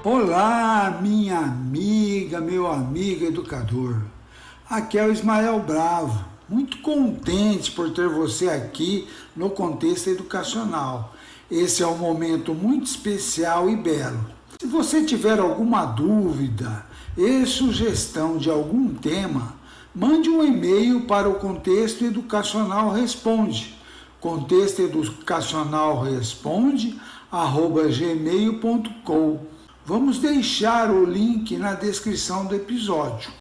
Olá, minha amiga, meu amigo educador. Aqui é o Ismael Bravo, muito contente por ter você aqui no contexto educacional. Esse é um momento muito especial e belo. Se você tiver alguma dúvida e sugestão de algum tema, mande um e-mail para o Contexto Educacional Responde, contextoeducacionalresponde@gmail.com. Vamos deixar o link na descrição do episódio.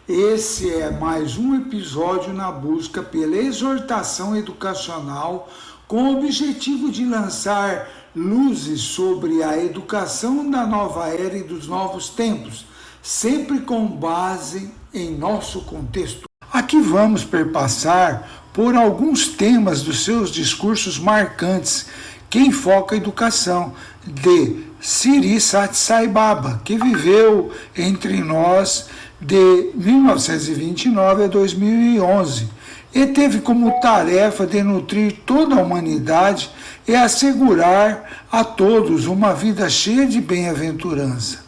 Esse é mais um episódio na busca pela exortação educacional com o objetivo de lançar luzes sobre a educação da nova era e dos novos tempos, sempre com base em nosso contexto. Aqui vamos perpassar por alguns temas dos seus discursos marcantes que enfoca a educação, de Sri Sati Sai Baba, que viveu entre nós de 1929 a 2011 e teve como tarefa de nutrir toda a humanidade e assegurar a todos uma vida cheia de bem-aventurança.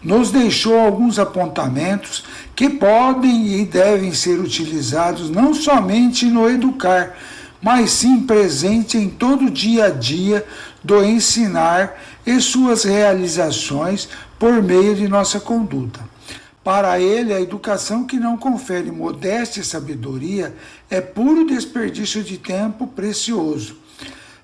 Nos deixou alguns apontamentos que podem e devem ser utilizados não somente no educar, mas sim presente em todo o dia a dia do ensinar e suas realizações por meio de nossa conduta. Para ele, a educação que não confere modéstia e sabedoria é puro desperdício de tempo precioso.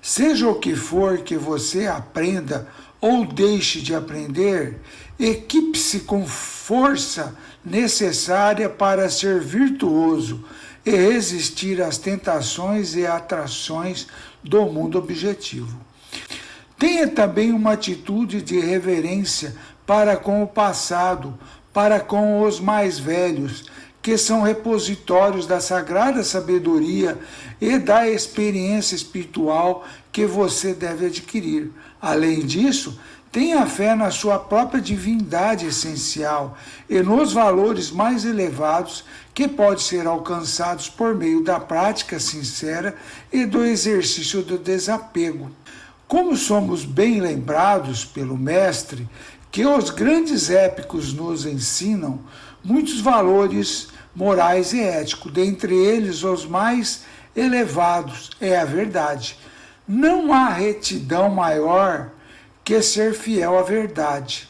Seja o que for que você aprenda ou deixe de aprender, equipe-se com força necessária para ser virtuoso e resistir às tentações e atrações do mundo objetivo. Tenha também uma atitude de reverência para com o passado, para com os mais velhos, que são repositórios da sagrada sabedoria e da experiência espiritual que você deve adquirir. Além disso, tenha fé na sua própria divindade essencial e nos valores mais elevados que podem ser alcançados por meio da prática sincera e do exercício do desapego. Como somos bem lembrados pelo Mestre, que os grandes épicos nos ensinam muitos valores morais e éticos, dentre eles os mais elevados é a verdade. Não há retidão maior que ser fiel à verdade.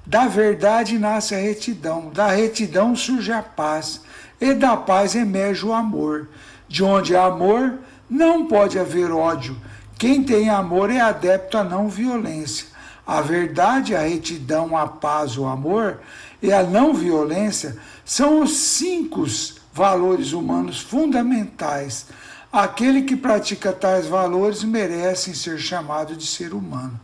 Da verdade nasce a retidão, da retidão surge a paz, e da paz emerge o amor. De onde há amor, não pode haver ódio. Quem tem amor é adepto à não violência. A verdade, a retidão, a paz, o amor e a não violência são os 5 valores humanos fundamentais. Aquele que pratica tais valores merece ser chamado de ser humano.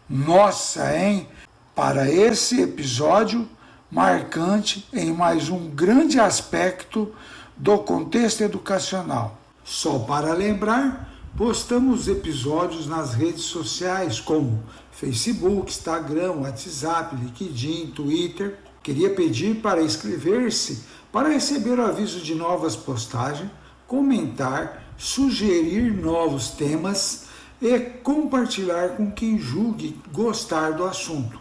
Nossa, hein? Para esse episódio marcante em mais um grande aspecto do contexto educacional. Só para lembrar, postamos episódios nas redes sociais como Facebook, Instagram, WhatsApp, LinkedIn, Twitter. Queria pedir para inscrever-se para receber o aviso de novas postagens, comentar, sugerir novos temas e compartilhar com quem julgue gostar do assunto,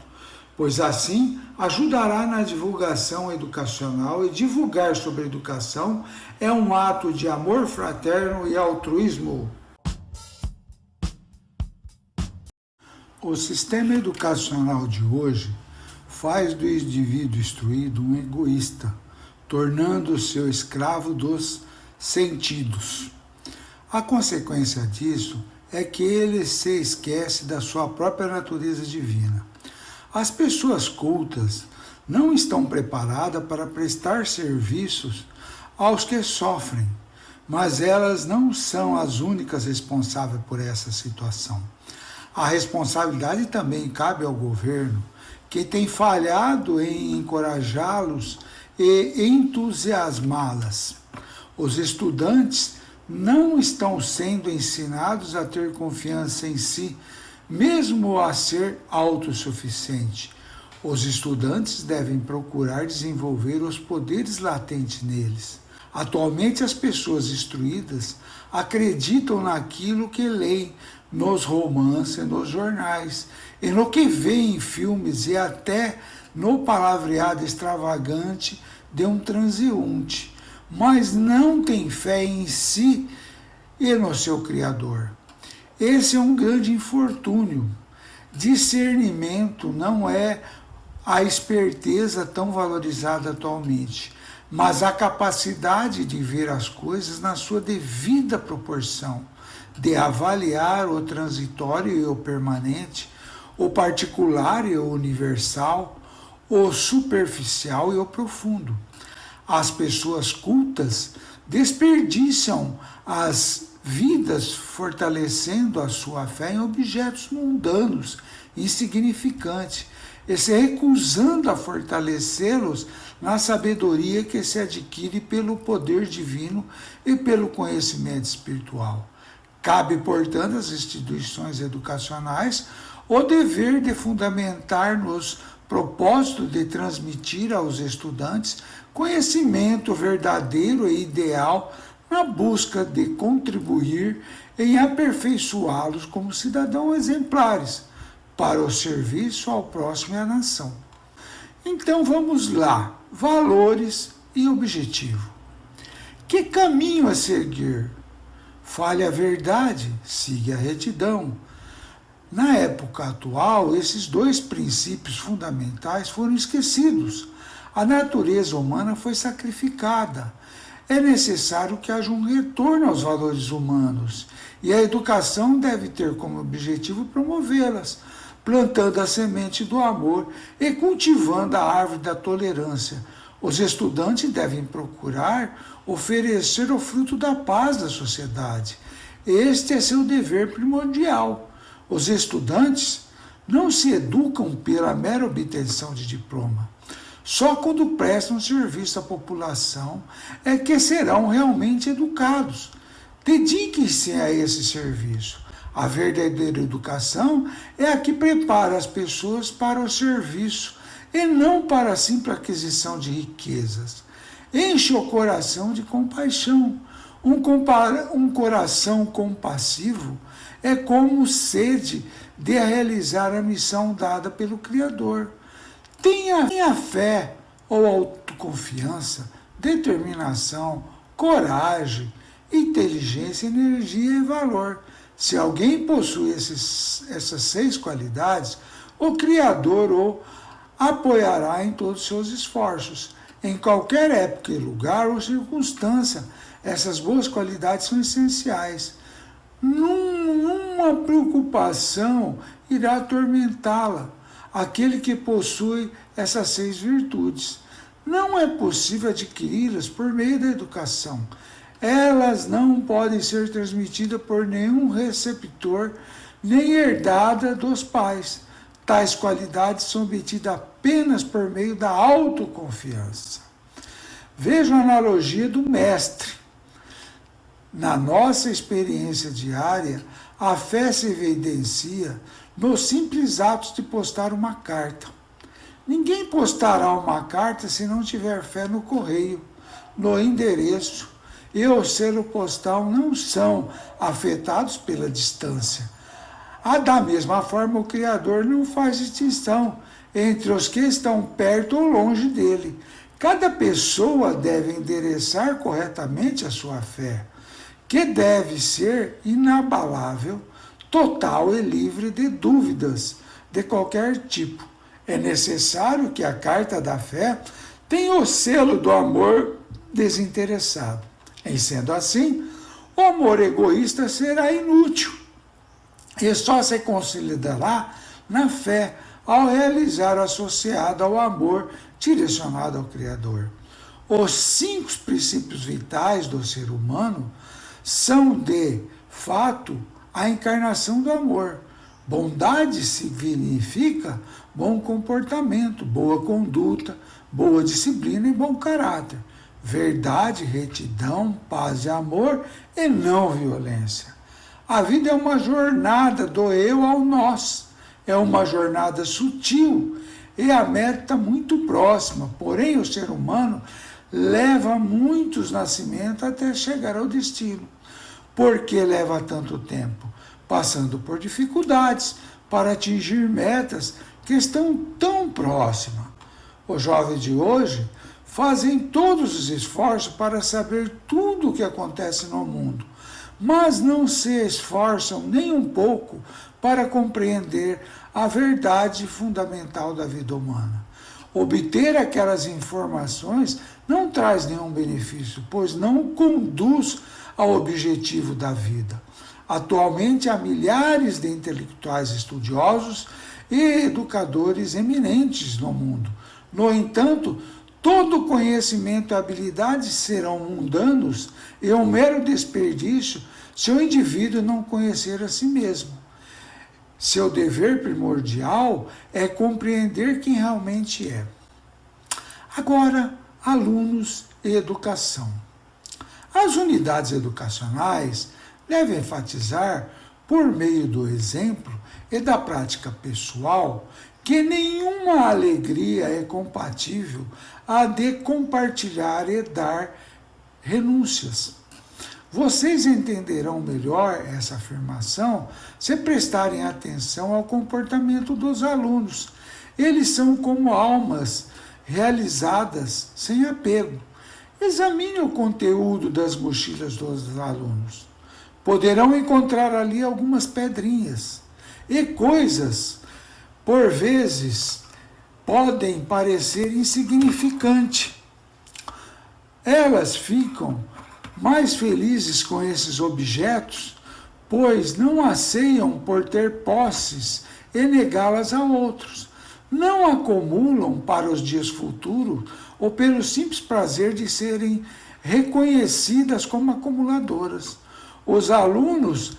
pois assim ajudará na divulgação educacional, e divulgar sobre educação é um ato de amor fraterno e altruísmo. O sistema educacional de hoje faz do indivíduo instruído um egoísta, tornando-o seu escravo dos sentidos. A consequência disso é que ele se esquece da sua própria natureza divina. As pessoas cultas não estão preparadas para prestar serviços aos que sofrem, mas elas não são as únicas responsáveis por essa situação. A responsabilidade também cabe ao governo, que tem falhado em encorajá-los e entusiasmá-las. Os estudantes não estão sendo ensinados a ter confiança em si, mesmo a ser autossuficiente. Os estudantes devem procurar desenvolver os poderes latentes neles. Atualmente, as pessoas instruídas acreditam naquilo que leem, nos romances, nos jornais, e no que vê em filmes e até no palavreado extravagante de um transeunte, mas não tem fé em si e no seu Criador. Esse é um grande infortúnio. Discernimento não é a esperteza tão valorizada atualmente, mas a capacidade de ver as coisas na sua devida proporção, de avaliar o transitório e o permanente, o particular e o universal, o superficial e o profundo. As pessoas cultas desperdiçam as vidas fortalecendo a sua fé em objetos mundanos, insignificantes, e se recusando a fortalecê-los na sabedoria que se adquire pelo poder divino e pelo conhecimento espiritual. Cabe, portanto, às instituições educacionais o dever de fundamentar nos propósito de transmitir aos estudantes conhecimento verdadeiro e ideal na busca de contribuir em aperfeiçoá-los como cidadãos exemplares para o serviço ao próximo e à nação. Então vamos lá, valores e objetivo. Que caminho a seguir? Fale a verdade, siga a retidão. Na época atual, esses dois princípios fundamentais foram esquecidos. A natureza humana foi sacrificada. É necessário que haja um retorno aos valores humanos, e a educação deve ter como objetivo promovê-las, plantando a semente do amor e cultivando a árvore da tolerância. Os estudantes devem procurar oferecer o fruto da paz da sociedade. Este é seu dever primordial. Os estudantes não se educam pela mera obtenção de diploma. Só quando prestam serviço à população é que serão realmente educados. Dediquem-se a esse serviço. A verdadeira educação é a que prepara as pessoas para o serviço e não para a simples aquisição de riquezas. Enche o coração de compaixão. Um coração compassivo é como sede de realizar a missão dada pelo Criador. Tenha fé ou autoconfiança, determinação, coragem, inteligência, energia e valor. Se alguém possui essas 6 qualidades, o Criador o apoiará em todos os seus esforços. Em qualquer época e lugar ou circunstância, essas boas qualidades são essenciais. Nenhuma preocupação irá atormentá-la, aquele que possui essas 6 virtudes. Não é possível adquiri-las por meio da educação. Elas não podem ser transmitidas por nenhum receptor, nem herdadas dos pais. Tais qualidades são obtidas apenas por meio da autoconfiança. Veja a analogia do mestre. Na nossa experiência diária, a fé se evidencia nos simples atos de postar uma carta. Ninguém postará uma carta se não tiver fé no correio, no endereço, e o selo postal não são afetados pela distância. Da mesma forma, o Criador não faz distinção entre os que estão perto ou longe dele. Cada pessoa deve endereçar corretamente a sua fé, que deve ser inabalável, total e livre de dúvidas de qualquer tipo. É necessário que a carta da fé tenha o selo do amor desinteressado. Em sendo assim, o amor egoísta será inútil e só se consolidará na fé ao realizar associada ao amor direcionado ao Criador. Os 5 princípios vitais do ser humano são, de fato, a encarnação do amor. Bondade significa bom comportamento, boa conduta, boa disciplina e bom caráter. Verdade, retidão, paz e amor e não violência. A vida é uma jornada do eu ao nós. É uma jornada sutil e a meta muito próxima. Porém, o ser humano leva muitos nascimentos até chegar ao destino. Por que leva tanto tempo? passando por dificuldades para atingir metas que estão tão próximas. Os jovens de hoje fazem todos os esforços para saber tudo o que acontece no mundo, mas não se esforçam nem um pouco para compreender a verdade fundamental da vida humana. Obter aquelas informações não traz nenhum benefício, pois não conduz ao objetivo da vida. Atualmente há milhares de intelectuais estudiosos e educadores eminentes no mundo. No entanto, todo conhecimento e habilidade serão mundanos e um mero desperdício se o indivíduo não conhecer a si mesmo. Seu dever primordial é compreender quem realmente é. Agora, alunos e educação. As unidades educacionais devem enfatizar, por meio do exemplo e da prática pessoal, que nenhuma alegria é compatível a de compartilhar e dar renúncias. Vocês entenderão melhor essa afirmação se prestarem atenção ao comportamento dos alunos. Eles são como almas realizadas sem apego. Examine o conteúdo das mochilas dos alunos. Poderão encontrar ali algumas pedrinhas e coisas, por vezes, podem parecer insignificantes. Elas ficam mais felizes com esses objetos, pois não anseiam por ter posses e negá-las a outros. Não acumulam para os dias futuros ou pelo simples prazer de serem reconhecidas como acumuladoras. Os alunos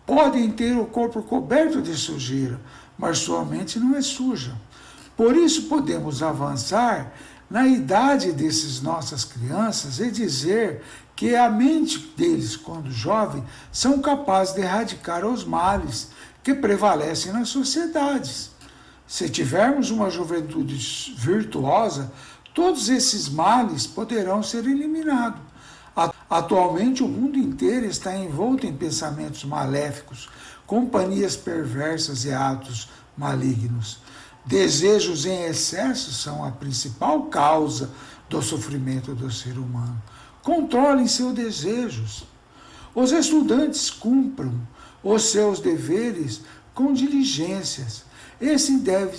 podem ter o corpo coberto de sujeira, mas sua mente não é suja. Por isso podemos avançar na idade desses nossas crianças e dizer que a mente deles, quando jovem, são capazes de erradicar os males que prevalecem nas sociedades. Se tivermos uma juventude virtuosa, todos esses males poderão ser eliminados. Atualmente, o mundo inteiro está envolto em pensamentos maléficos, companhias perversas e atos malignos. Desejos em excesso são a principal causa do sofrimento do ser humano. Controlem seus desejos. Os estudantes cumpram os seus deveres com diligências. Esse deve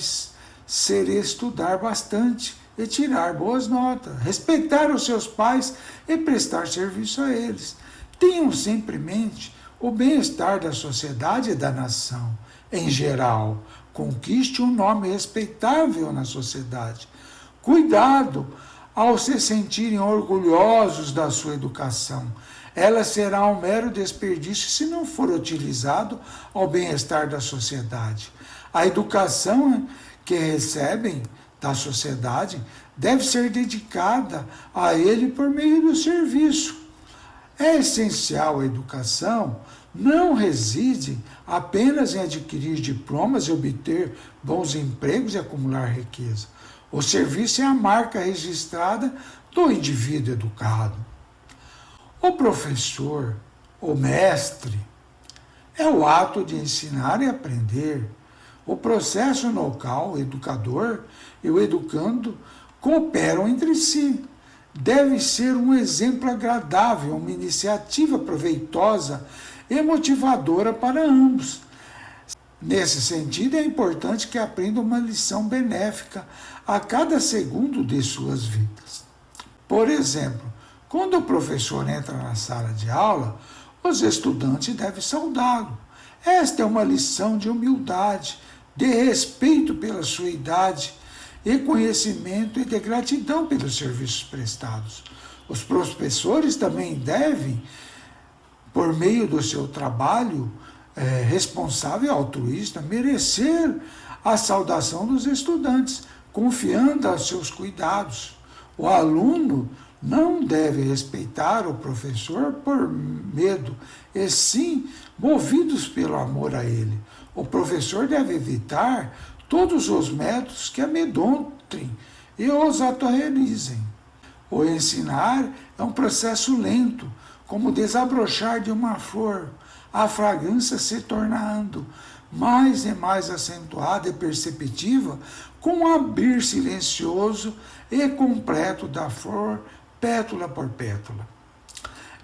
ser estudar bastante e tirar boas notas, respeitar os seus pais e prestar serviço a eles. Tenham sempre em mente o bem-estar da sociedade e da nação. Em geral, conquiste um nome respeitável na sociedade. Cuidado ao se sentirem orgulhosos da sua educação. Ela será um mero desperdício se não for utilizado ao bem-estar da sociedade. A educação que recebem da sociedade deve ser dedicada a ele por meio do serviço. É essencial a educação não reside apenas em adquirir diplomas e obter bons empregos e acumular riqueza. O serviço é a marca registrada do indivíduo educado. O professor, o mestre, é o ato de ensinar e aprender. O processo no qual o educador e o educando cooperam entre si. Deve ser um exemplo agradável, uma iniciativa proveitosa e motivadora para ambos. Nesse sentido, é importante que aprendam uma lição benéfica a cada segundo de suas vidas. Por exemplo, quando o professor entra na sala de aula, os estudantes devem saudá-lo. Esta é uma lição de humildade, de respeito pela sua idade, e conhecimento e de gratidão pelos serviços prestados. Os professores também devem, por meio do seu trabalho responsável e altruísta, merecer a saudação dos estudantes, confiando aos seus cuidados. O aluno não deve respeitar o professor por medo, e sim movidos pelo amor a ele. O professor deve evitar todos os métodos que amedrontem e os aterrorizem. O ensinar é um processo lento, como desabrochar de uma flor, a fragrância se tornando mais e mais acentuada e perceptiva com o abrir silencioso e completo da flor, pétala por pétala.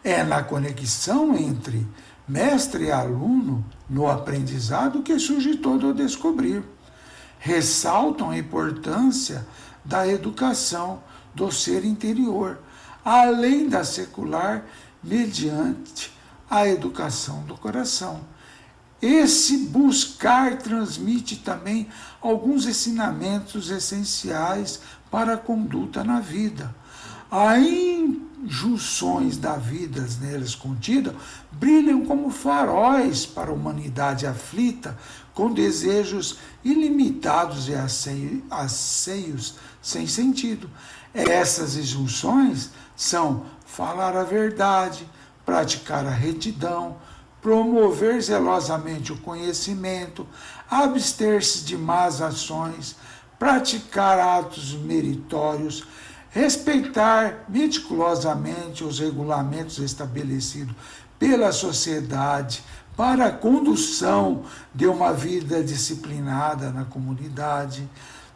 É na conexão entre mestre e aluno, no aprendizado, que surge todo o descobrir. Ressaltam a importância da educação do ser interior, além da secular, mediante a educação do coração. Esse buscar transmite também alguns ensinamentos essenciais para a conduta na vida. As injunções da vida nelas contidas brilham como faróis para a humanidade aflita, com desejos ilimitados e anseios sem sentido. Essas injunções são falar a verdade, praticar a retidão, promover zelosamente o conhecimento, abster-se de más ações, praticar atos meritórios, respeitar meticulosamente os regulamentos estabelecidos pela sociedade para a condução de uma vida disciplinada na comunidade.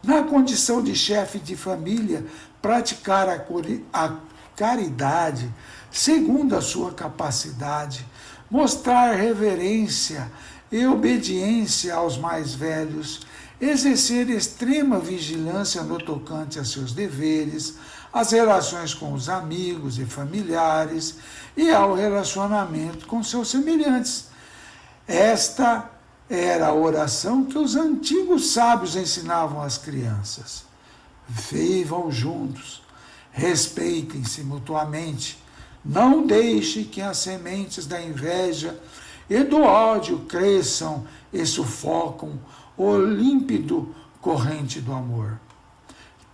Na condição de chefe de família, praticar a caridade segundo a sua capacidade, mostrar reverência e obediência aos mais velhos, exercer extrema vigilância no tocante a seus deveres, às relações com os amigos e familiares e ao relacionamento com seus semelhantes. Esta era a oração que os antigos sábios ensinavam às crianças. Vivam juntos, respeitem-se mutuamente, não deixe que as sementes da inveja e do ódio cresçam e sufocam o límpido corrente do amor.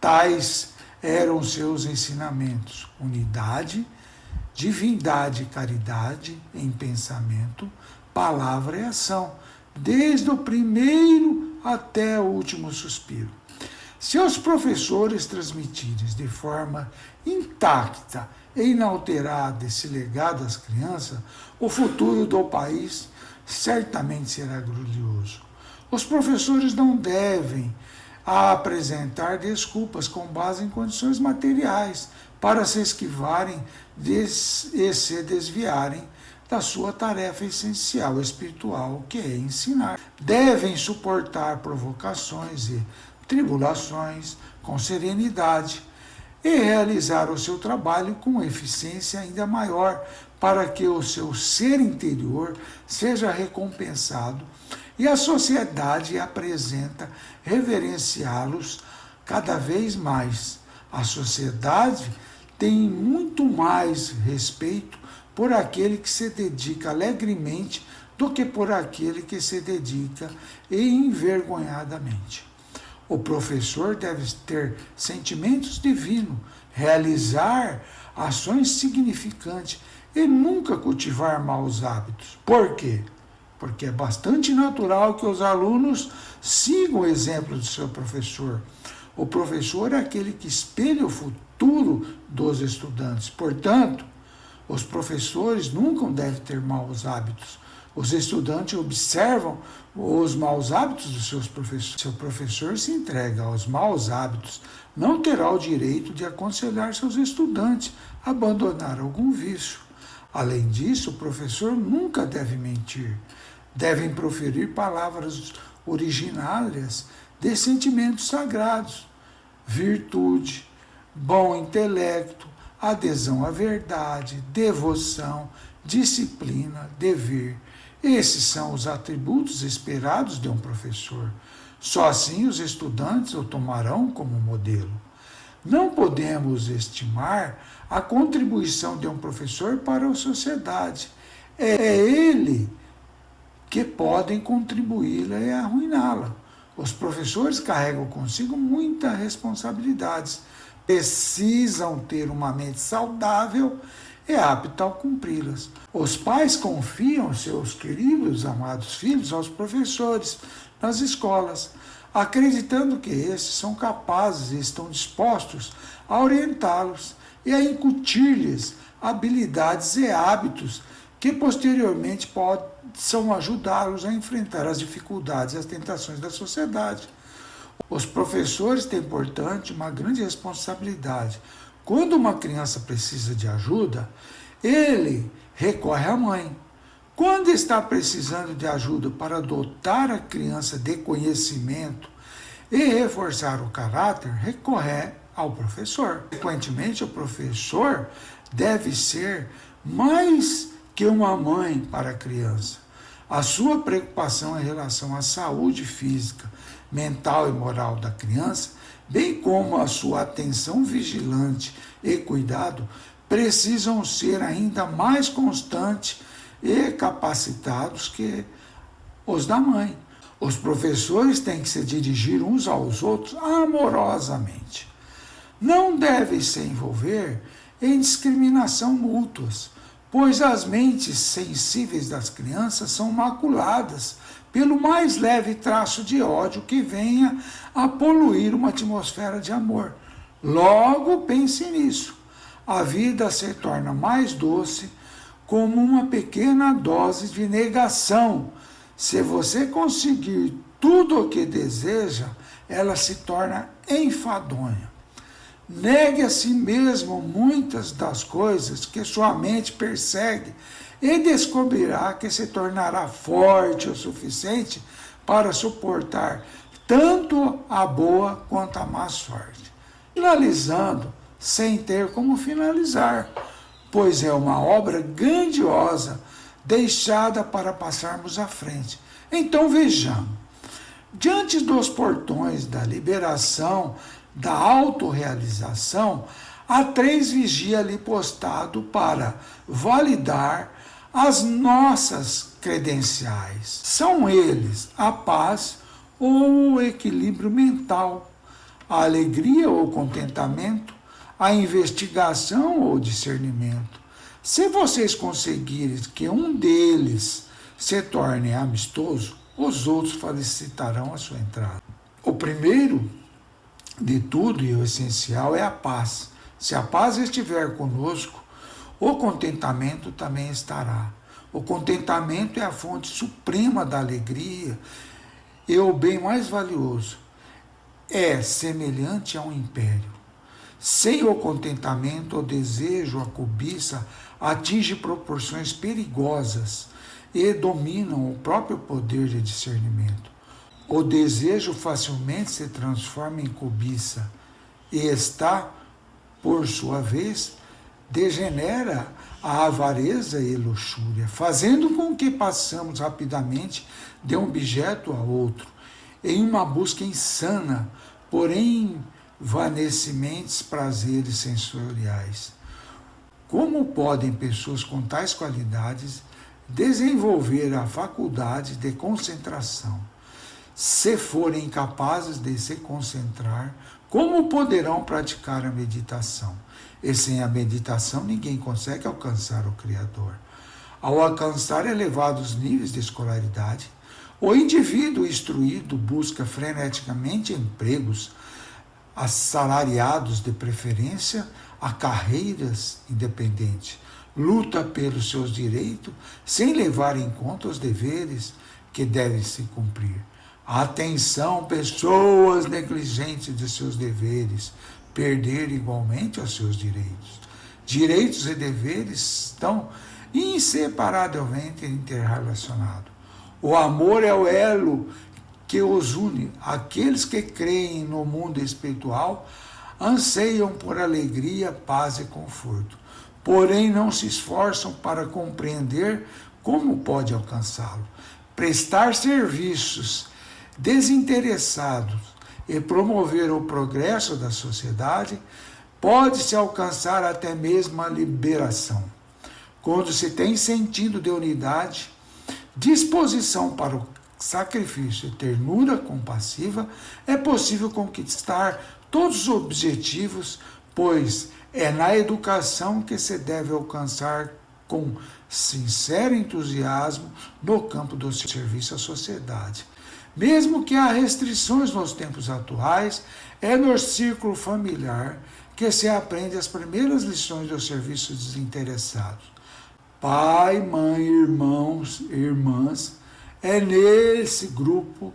Tais eram seus ensinamentos: unidade, divindade e caridade em pensamento, palavra e ação, desde o primeiro até o último suspiro. Se os professores transmitirem de forma intacta e inalterada esse legado às crianças, o futuro do país certamente será glorioso. Os professores não devem apresentar desculpas com base em condições materiais para se esquivarem e se desviarem da sua tarefa essencial espiritual, que é ensinar. Devem suportar provocações e tribulações com serenidade e realizar o seu trabalho com eficiência ainda maior, para que o seu ser interior seja recompensado e a sociedade apresenta reverenciá-los cada vez mais. A sociedade tem muito mais respeito por aquele que se dedica alegremente do que por aquele que se dedica envergonhadamente. O professor deve ter sentimentos divinos, realizar ações significantes e nunca cultivar maus hábitos. Por quê? Porque é bastante natural que os alunos sigam o exemplo do seu professor. O professor é aquele que espelha o futuro dos estudantes. Portanto, os professores nunca devem ter maus hábitos. Os estudantes observam os maus hábitos dos seus professores. Se o professor se entrega aos maus hábitos, não terá o direito de aconselhar seus estudantes a abandonar algum vício. Além disso, o professor nunca deve mentir. Devem proferir palavras originárias de sentimentos sagrados, virtude, bom intelecto, adesão à verdade, devoção, disciplina, dever. Esses são os atributos esperados de um professor. Só assim os estudantes o tomarão como modelo. Não podemos estimar a contribuição de um professor para a sociedade. É ele que podem contribuí-la e arruiná-la. Os professores carregam consigo muitas responsabilidades. Precisam ter uma mente saudável e apta a cumpri-las. Os pais confiam seus queridos, amados filhos aos professores nas escolas, acreditando que esses são capazes e estão dispostos a orientá-los e a incutir-lhes habilidades e hábitos que posteriormente possam ajudá-los a enfrentar as dificuldades e as tentações da sociedade. Os professores têm, portanto, uma grande responsabilidade. Quando uma criança precisa de ajuda, ele recorre à mãe. Quando está precisando de ajuda para dotar a criança de conhecimento e reforçar o caráter, recorre ao professor. Consequentemente, o professor deve ser mais que uma mãe para a criança. A sua preocupação em relação à saúde física, mental e moral da criança, bem como a sua atenção vigilante e cuidado, precisam ser ainda mais constantes e capacitados que os da mãe. Os professores têm que se dirigir uns aos outros amorosamente. Não devem se envolver em discriminação mútuas, pois as mentes sensíveis das crianças são maculadas pelo mais leve traço de ódio que venha a poluir uma atmosfera de amor. Logo, pense nisso. A vida se torna mais doce como uma pequena dose de negação. Se você conseguir tudo o que deseja, ela se torna enfadonha. Negue a si mesmo muitas das coisas que sua mente persegue e descobrirá que se tornará forte o suficiente para suportar tanto a boa quanto a má sorte. Finalizando, sem ter como finalizar, pois é uma obra grandiosa deixada para passarmos à frente. Então vejamos, diante dos portões da liberação, da autorrealização, há 3 vigias ali postado para validar as nossas credenciais. São eles a paz ou o equilíbrio mental, a alegria ou contentamento, a investigação ou discernimento. Se vocês conseguirem que um deles se torne amistoso, os outros facilitarão a sua entrada. O primeiro de tudo e o essencial é a paz. Se a paz estiver conosco, o contentamento também estará. O contentamento é a fonte suprema da alegria e o bem mais valioso. É semelhante a um império. Sem o contentamento, o desejo, a cobiça atinge proporções perigosas e dominam o próprio poder de discernimento. O desejo facilmente se transforma em cobiça e está, por sua vez, degenera a avareza e luxúria, fazendo com que passamos rapidamente de um objeto a outro, em uma busca insana, porém vanecimentes prazeres sensoriais. Como podem pessoas com tais qualidades desenvolver a faculdade de concentração? Se forem incapazes de se concentrar, como poderão praticar a meditação? E sem a meditação ninguém consegue alcançar o Criador. Ao alcançar elevados níveis de escolaridade, o indivíduo instruído busca freneticamente empregos assalariados de preferência a carreiras independentes, luta pelos seus direitos sem levar em conta os deveres que devem se cumprir. Atenção, pessoas negligentes de seus deveres, perder igualmente os seus direitos. Direitos e deveres estão inseparavelmente interrelacionados. O amor é o elo que os une. Aqueles que creem no mundo espiritual anseiam por alegria, paz e conforto, porém não se esforçam para compreender como pode alcançá-lo. Prestar serviços desinteressados e promover o progresso da sociedade pode-se alcançar até mesmo a liberação. Quando se tem sentido de unidade, disposição para o sacrifício e ternura compassiva, é possível conquistar todos os objetivos, pois é na educação que se deve alcançar com sincero entusiasmo no campo do serviço à sociedade. Mesmo que há restrições nos tempos atuais, é no círculo familiar que se aprende as primeiras lições do serviço desinteressado. Pai, mãe, irmãos, irmãs, é nesse grupo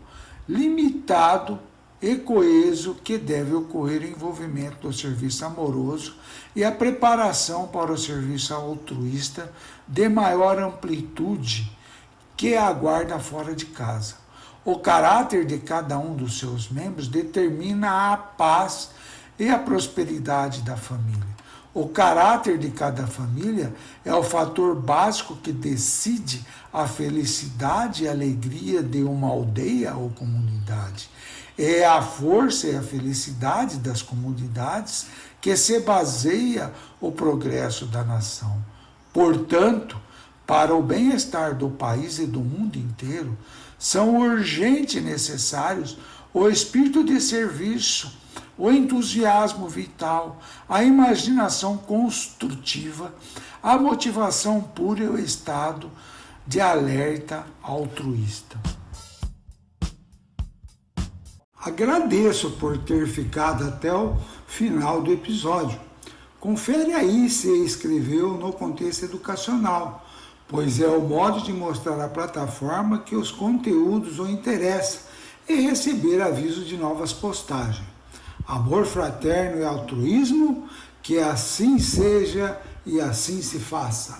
limitado e coeso que deve ocorrer o envolvimento do serviço amoroso e a preparação para o serviço altruísta de maior amplitude que aguarda fora de casa. O caráter de cada um dos seus membros determina a paz e a prosperidade da família. O caráter de cada família é o fator básico que decide a felicidade e a alegria de uma aldeia ou comunidade. É a força e a felicidade das comunidades que se baseia o progresso da nação. Portanto, para o bem-estar do país e do mundo inteiro, são urgentes e necessários o espírito de serviço, o entusiasmo vital, a imaginação construtiva, a motivação pura e o estado de alerta altruísta. Agradeço por ter ficado até o final do episódio. Confere aí se escreveu no contexto educacional, pois é o modo de mostrar à plataforma que os conteúdos o interessam e receber aviso de novas postagens. Amor fraterno e altruísmo, que assim seja e assim se faça.